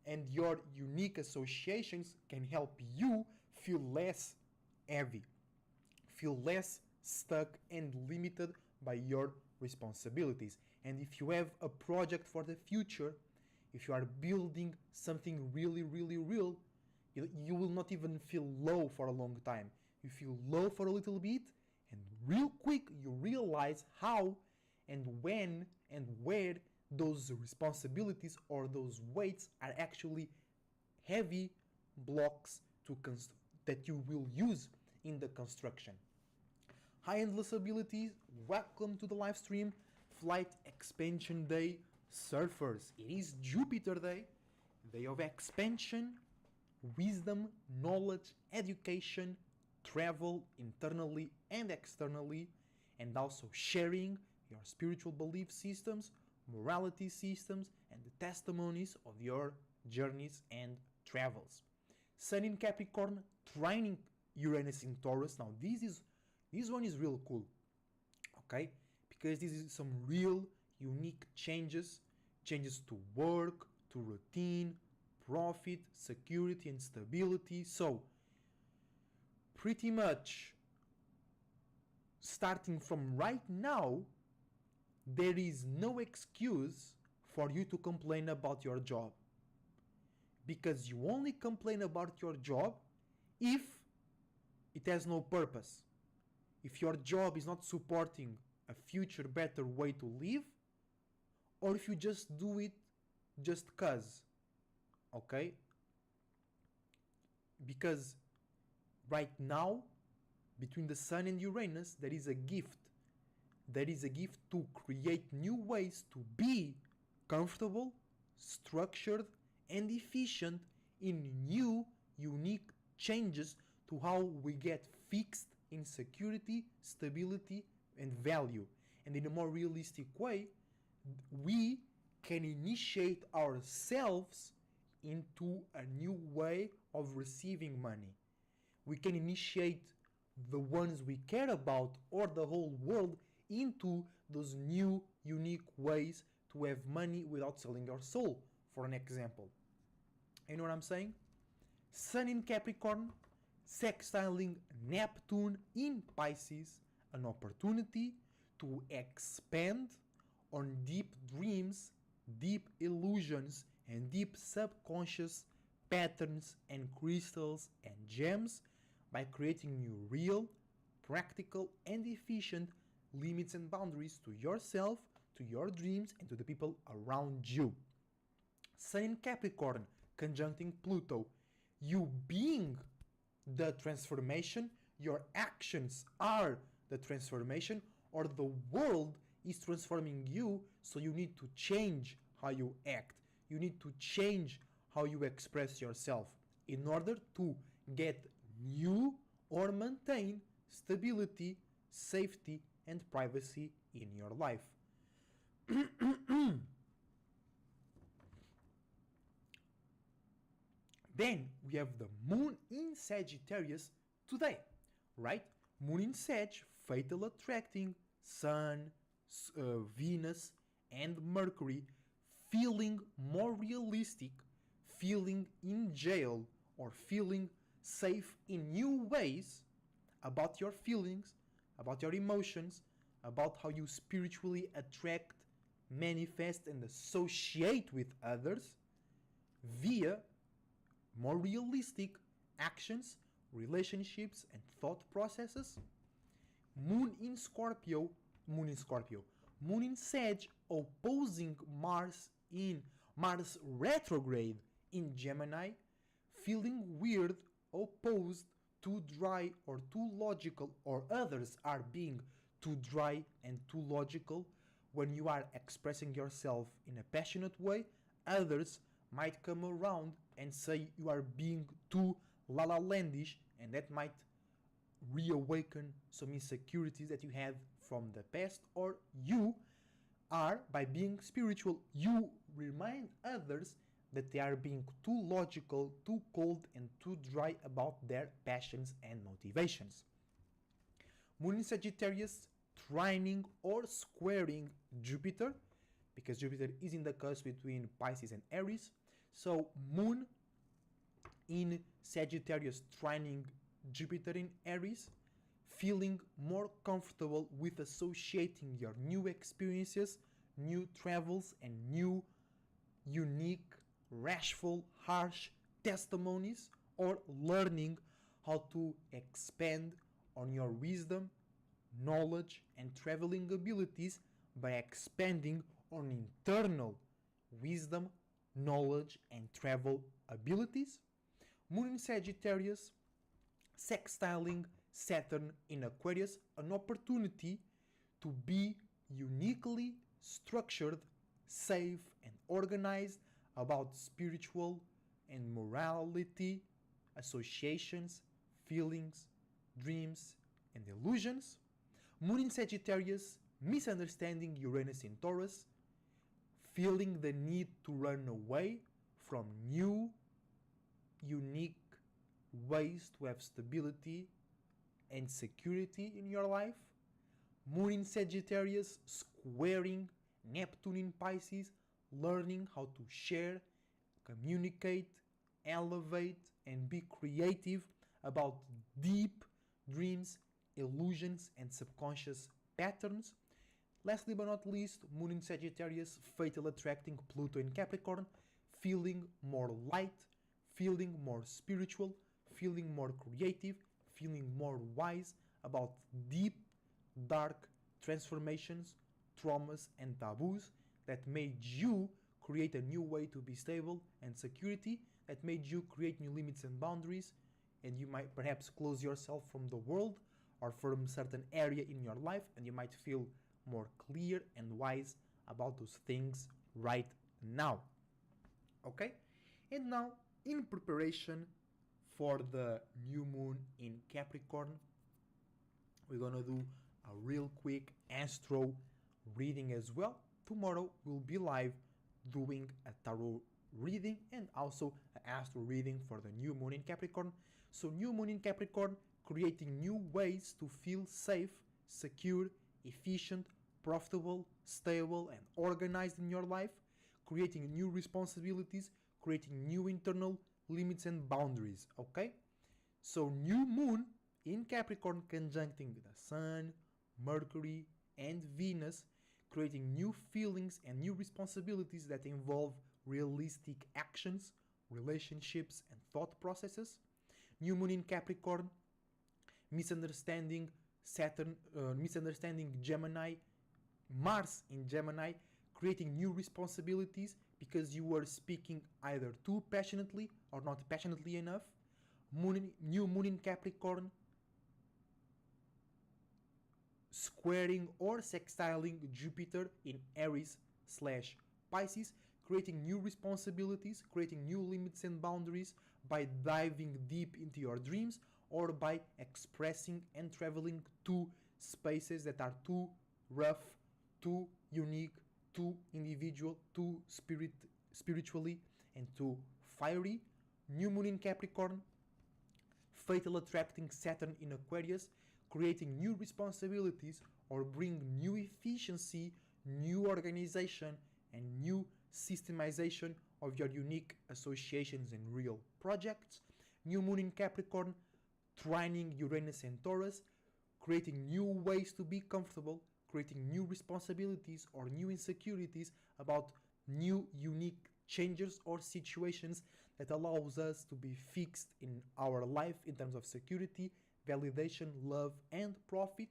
and your unique associations can help you feel less heavy, feel less stuck and limited by your responsibilities. And if you have a project for the future, if you are building something really real, you will not even feel low for a long time. You feel low for a little bit, and real quick you realize how and when and where those responsibilities or those weights are actually heavy blocks that you will use in the construction. High endless abilities, welcome to the live stream. Flight expansion day, surfers. It is Jupiter day, day of expansion, wisdom, knowledge, education, travel internally and externally, and also sharing your spiritual belief systems, morality systems, and the testimonies of your journeys and travels. Sun in Capricorn, training Uranus in Taurus. Now this one is real cool, okay? Because this is some real unique changes to work, to routine, profit, security, and stability. So pretty much starting from right now, there is no excuse for you to complain about your job, because you only complain about your job if it has no purpose, if your job is not supporting a future better way to live, or if you just do it just cause, okay? Because right now, between the Sun and Uranus, there is a gift. There is a gift to create new ways to be comfortable, structured, and efficient in new, unique changes to how we get fixed in security, stability, and value. And in a more realistic way, we can initiate ourselves into a new way of receiving money. We can initiate the ones we care about or the whole world into those new, unique ways to have money without selling your soul, for an example. You know what I'm saying? Sun in Capricorn, sextiling Neptune in Pisces, an opportunity to expand on deep dreams, deep illusions, and deep subconscious patterns and crystals and gems by creating new real, practical, and efficient limits and boundaries to yourself, to your dreams, and to the people around you. Sun in Capricorn conjuncting Pluto, you being the transformation, your actions are the transformation, or the world is transforming you, so you need to change how you act. You need to change how you express yourself in order to get new or maintain stability, safety, and privacy in your life. Then we have the Moon in Sagittarius today, right? Moon in Sag, fatal attracting Sun, Venus, and Mercury, feeling more realistic, feeling in jail, or feeling safe in new ways about your feelings, about your emotions, about how you spiritually attract, manifest, and associate with others via more realistic actions, relationships, and thought processes. Moon in Scorpio, Moon in Sag opposing Mars retrograde in Gemini, feeling weird, opposed, too dry or too logical, or others are being too dry and too logical. When you are expressing yourself in a passionate way, others might come around and say you are being too la-la landish, and that might reawaken some insecurities that you had from the past. Or you are, by being spiritual, you remind others that they are being too logical, too cold, and too dry about their passions and motivations. Moon in Sagittarius trining or squaring Jupiter, because Jupiter is in the cusp between Pisces and Aries. So Moon in Sagittarius trining Jupiter in Aries, feeling more comfortable with associating your new experiences, new travels, and new, unique, rashful, harsh testimonies, or learning how to expand on your wisdom, knowledge, and traveling abilities by expanding on internal wisdom, knowledge, and travel abilities. Moon in Sagittarius sextiling Saturn in Aquarius, an opportunity to be uniquely structured, safe, and organized about spiritual and morality, associations, feelings, dreams, and illusions. Moon in Sagittarius, misunderstanding Uranus in Taurus, feeling the need to run away from new, unique ways to have stability and security in your life. Moon in Sagittarius, squaring Neptune in Pisces, learning how to share, communicate, elevate, and be creative about deep dreams, illusions, and subconscious patterns. Lastly but not least, Moon in Sagittarius, fatal attracting Pluto in Capricorn, feeling more light, feeling more spiritual, feeling more creative, feeling more wise about deep, dark transformations, traumas, and taboos that made you create a new way to be stable and security, that made you create new limits and boundaries, and you might perhaps close yourself from the world or from a certain area in your life, and you might feel more clear and wise about those things right now. Okay? And now, in preparation for the new moon in Capricorn, we're gonna do a real quick astro reading as well. Tomorrow we'll be live doing a tarot reading and also an astro reading for the new moon in Capricorn. So new moon in Capricorn, creating new ways to feel safe, secure, efficient, profitable, stable, and organized in your life, creating new responsibilities, creating new internal limits and boundaries. Okay? So new moon in Capricorn conjuncting the Sun, Mercury, and Venus, creating new feelings and new responsibilities that involve realistic actions, relationships, and thought processes. New moon in Capricorn, misunderstanding Saturn, misunderstanding Gemini, Mars in Gemini, creating new responsibilities because you were speaking either too passionately or not passionately enough. New moon in Capricorn, squaring or sextiling Jupiter in Aries / Pisces, creating new responsibilities, creating new limits and boundaries by diving deep into your dreams or by expressing and traveling to spaces that are too rough, too unique, too individual, too spiritually, and too fiery. New moon in Capricorn, fatal attracting Saturn in Aquarius, creating new responsibilities or bring new efficiency, new organization, and new systemization of your unique associations and real projects. New moon in Capricorn, trining Uranus and Taurus, creating new ways to be comfortable, creating new responsibilities or new insecurities about new unique changes or situations that allows us to be fixed in our life in terms of security, validation, love, and profit.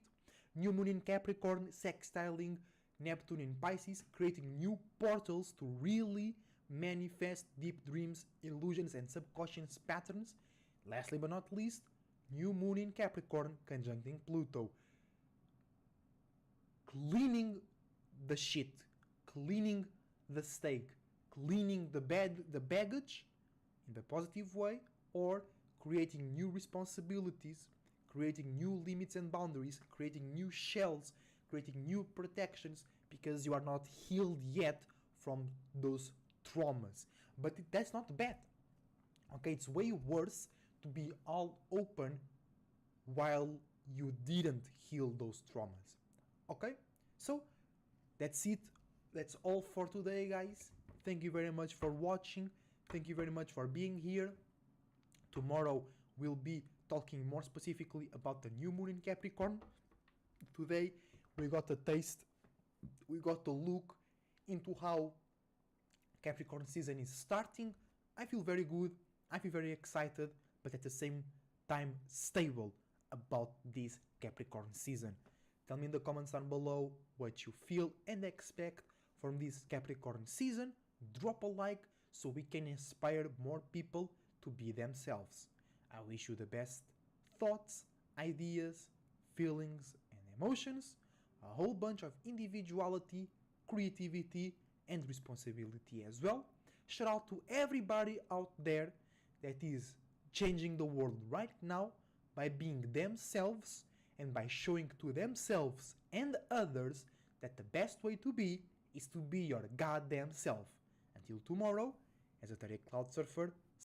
New moon in Capricorn, sextiling Neptune in Pisces, creating new portals to really manifest deep dreams, illusions, and subconscious patterns. Lastly but not least, new moon in Capricorn conjuncting Pluto, cleaning the shit, cleaning the steak, cleaning the baggage in the positive way, or creating new responsibilities, creating new limits and boundaries, creating new shells, creating new protections because you are not healed yet from those traumas. But that's not bad. Okay, it's way worse to be all open while you didn't heal those traumas. Okay, so that's it. That's all for today, guys. Thank you very much for watching. Thank you very much for being here. Tomorrow we'll be talking more specifically about the new moon in Capricorn. Today we got a taste, we got to look into how Capricorn season is starting. I feel very good, I feel very excited, but at the same time stable about this Capricorn season. Tell me in the comments down below what you feel and expect from this Capricorn season. Drop a like so we can inspire more people to be themselves. I wish you the best thoughts, ideas, feelings, and emotions, a whole bunch of individuality, creativity, and responsibility as well. Shout out to everybody out there that is changing the world right now by being themselves and by showing to themselves and others that the best way to be is to be your goddamn self. Until tomorrow, Esoteric Cloud Surfer